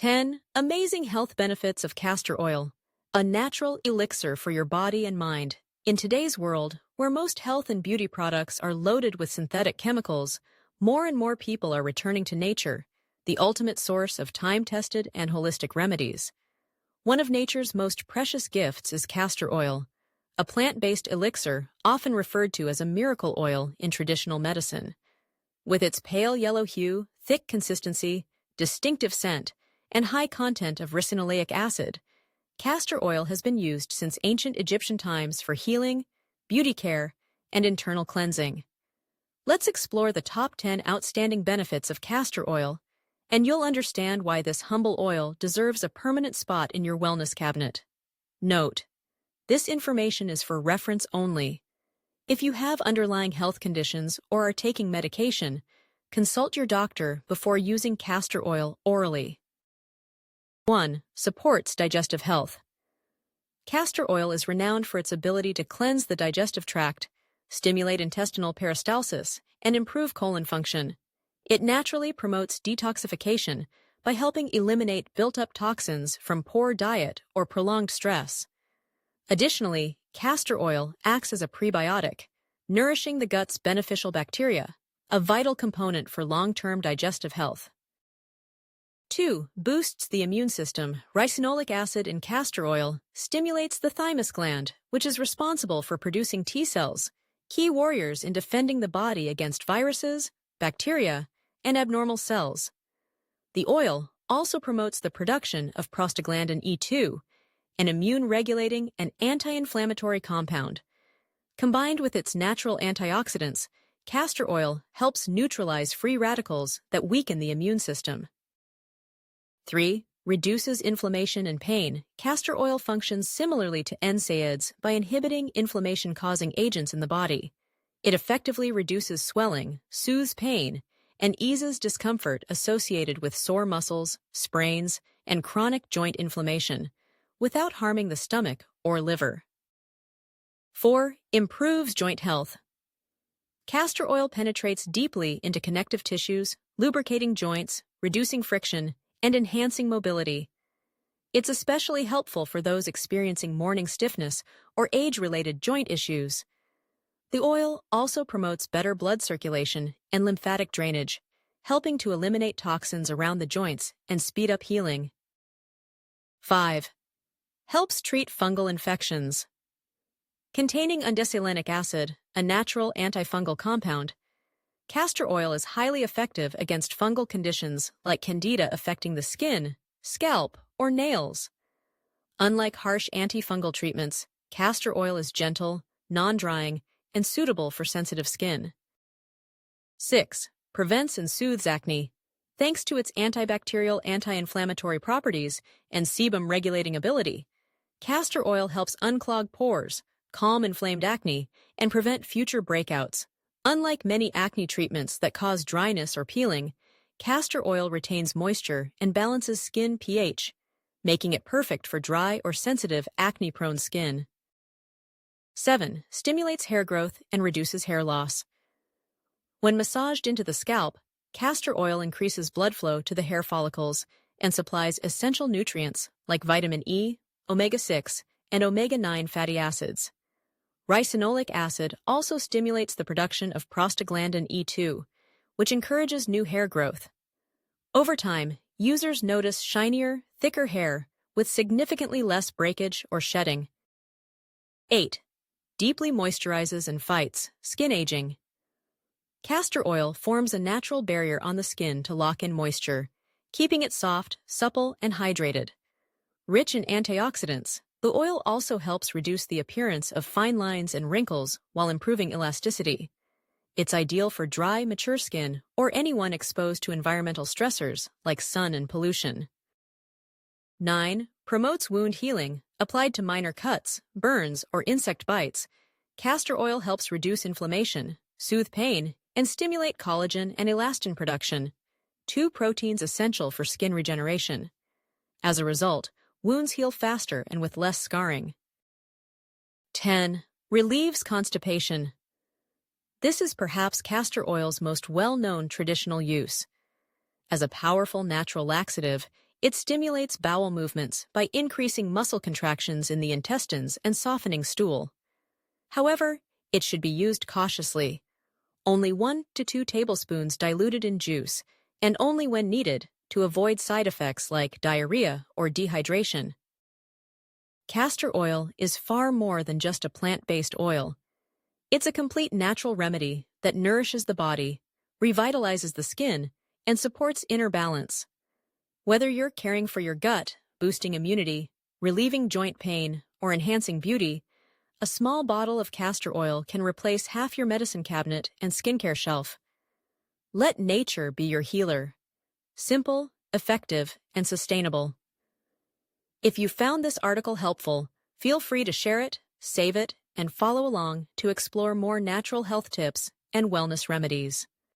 10. Amazing health benefits of castor oil. A natural elixir for your body and mind. In today's world, where most health and beauty products are loaded with synthetic chemicals, more and more people are returning to nature, the ultimate source of time-tested and holistic remedies. One of nature's most precious gifts is castor oil, a plant-based elixir often referred to as a miracle oil in traditional medicine. With its pale yellow hue, thick consistency, distinctive scent, and high content of ricinoleic acid, castor oil has been used since ancient Egyptian times for healing, beauty care, and internal cleansing. Let's explore the top 10 outstanding benefits of castor oil, and you'll understand why this humble oil deserves a permanent spot in your wellness cabinet. Note: this information is for reference only. If you have underlying health conditions or are taking medication, consult your doctor before using castor oil orally. 1. Supports digestive health. Castor oil is renowned for its ability to cleanse the digestive tract, stimulate intestinal peristalsis, and improve colon function. It naturally promotes detoxification by helping eliminate built-up toxins from poor diet or prolonged stress. Additionally, castor oil acts as a prebiotic, nourishing the gut's beneficial bacteria, a vital component for long-term digestive health. 2. Boosts the immune system. Ricinoleic acid in castor oil stimulates the thymus gland, which is responsible for producing T cells, key warriors in defending the body against viruses, bacteria, and abnormal cells. The oil also promotes the production of prostaglandin E2, an immune-regulating and anti-inflammatory compound. Combined with its natural antioxidants, castor oil helps neutralize free radicals that weaken the immune system. 3. Reduces inflammation and pain. Castor oil functions similarly to NSAIDs by inhibiting inflammation-causing agents in the body. It effectively reduces swelling, soothes pain, and eases discomfort associated with sore muscles, sprains, and chronic joint inflammation, without harming the stomach or liver. 4. Improves joint health. Castor oil penetrates deeply into connective tissues, lubricating joints, reducing friction, and enhancing mobility. It's especially helpful for those experiencing morning stiffness or age-related joint issues. The oil also promotes better blood circulation and lymphatic drainage, helping to eliminate toxins around the joints and speed up healing. 5. Helps treat fungal infections. Containing undecylenic acid, a natural antifungal compound, castor oil is highly effective against fungal conditions like candida affecting the skin, scalp, or nails. Unlike harsh antifungal treatments, castor oil is gentle, non-drying, and suitable for sensitive skin. 6. Prevents and soothes acne. Thanks to its antibacterial, anti-inflammatory properties and sebum-regulating ability, castor oil helps unclog pores, calm inflamed acne, and prevent future breakouts. Unlike many acne treatments that cause dryness or peeling, castor oil retains moisture and balances skin pH, making it perfect for dry or sensitive acne-prone skin. 7. Stimulates hair growth and reduces hair loss. When massaged into the scalp, castor oil increases blood flow to the hair follicles and supplies essential nutrients like vitamin E, omega-6, and omega-9 fatty acids. Ricinoleic acid also stimulates the production of prostaglandin E2, which encourages new hair growth. Over time, users notice shinier, thicker hair with significantly less breakage or shedding. 8. Deeply moisturizes and fights skin aging. Castor oil forms a natural barrier on the skin to lock in moisture, keeping it soft, supple, and hydrated. Rich in antioxidants, the oil also helps reduce the appearance of fine lines and wrinkles while improving elasticity. It's ideal for dry, mature skin or anyone exposed to environmental stressors like sun and pollution. 9. Promotes wound healing. Applied to minor cuts, burns, or insect bites, castor oil helps reduce inflammation, soothe pain, and stimulate collagen and elastin production, two proteins essential for skin regeneration. As a result, wounds heal faster and with less scarring. 10. Relieves constipation. This is perhaps castor oil's most well-known traditional use. As a powerful natural laxative, It stimulates bowel movements by increasing muscle contractions in the intestines and softening stool. However, it should be used cautiously. Only 1 to 2 tablespoons diluted in juice, and only when needed to avoid side effects like diarrhea or dehydration. Castor oil is far more than just a plant-based oil. It's a complete natural remedy that nourishes the body, revitalizes the skin, and supports inner balance. Whether you're caring for your gut, boosting immunity, relieving joint pain, or enhancing beauty, a small bottle of castor oil can replace half your medicine cabinet and skincare shelf. Let nature be your healer. Simple, effective, and sustainable. If you found this article helpful, feel free to share it, save it, and follow along to explore more natural health tips and wellness remedies.